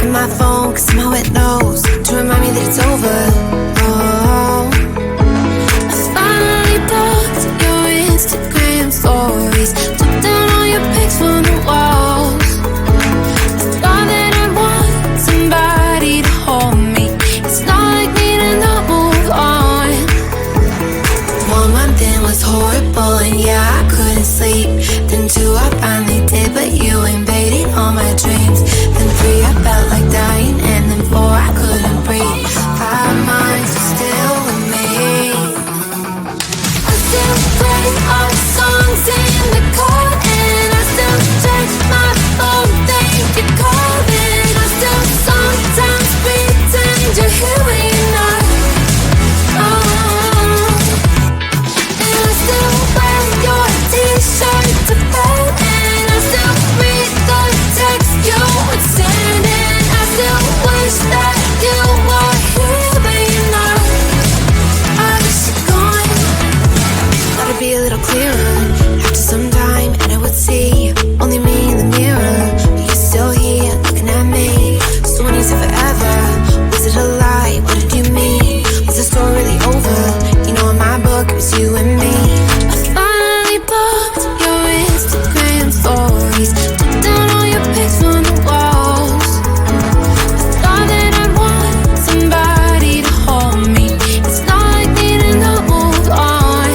checking my phone, cause somehow it knows to remind me that it's over. Oh, I finally blocked your Instagram stories, took down all your pics from the walls. I thought that I want somebody to hold me. It's not like me to not move on. 1 month in was horrible and yeah, I couldn't sleep. Then 2 I finally did, but you invaded all my dreams. Then 3 I felt like dying, and then 4 I couldn't breathe. 5 months you're still with me. I still play all the songs in the car, and I still check my phone, think you're calling. I still sometimes pretend you're here when you're not. And I still wear your t-shirt to bed, and I still read the text you would send, and I still wish that you were here but you're not. I wish you're gone. Thought it'd be a little clearer after some time, and I would see only me in the mirror, but you're still here looking at me. So when you said forever, was it a lie? What did you mean? Was the story really over? You know, in my book it was you and me. I finally blocked your Instagram stories, took down all your pics from the walls. I thought that I'd want somebody to hold me. It's not like me to not move on.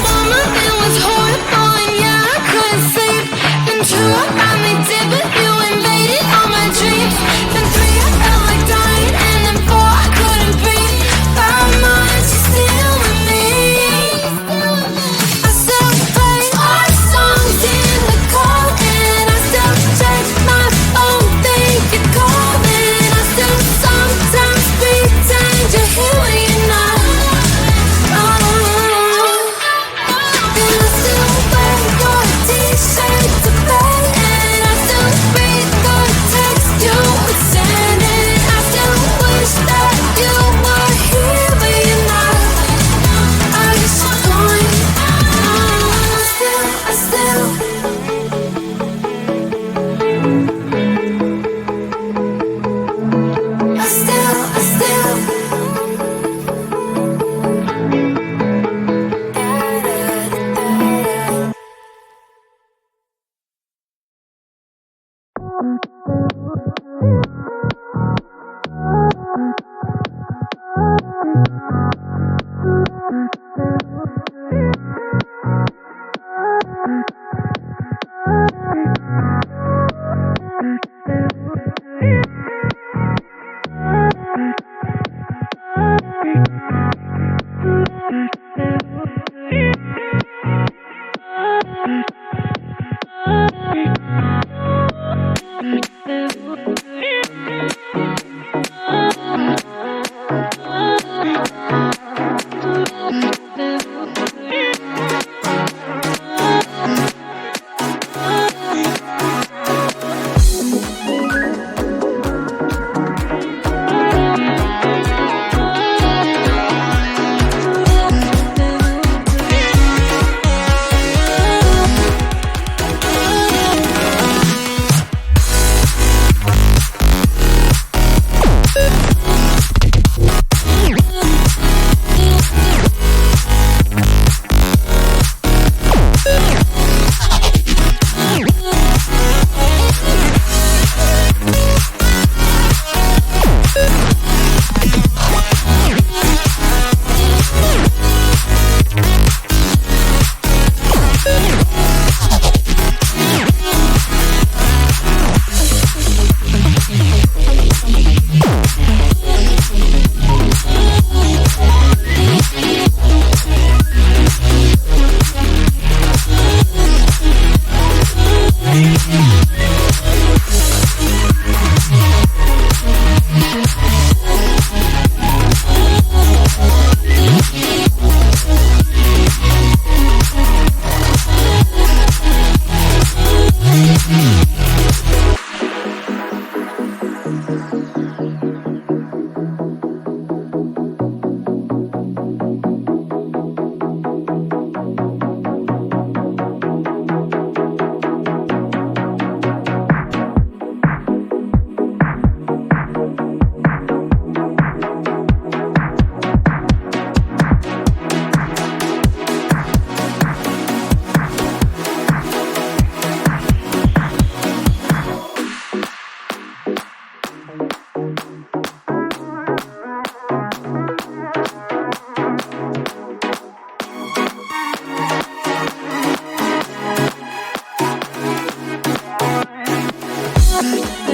Mama, it was horrible and yeah, I couldn't sleep. Then 2 I finally did, but you invaded all my dreams. Then 3 I felt like dying, and then 4 I couldn't breathe. 5 months you're still with me. I still play our songs in the car, and I still check my phone, think you're calling. I still sometimes pretend you're here when you're not. And I still wear your t-shirt to bed, and I still read the text you would send, and I still wish that you were here but you're not. I wish you're gone. I still you.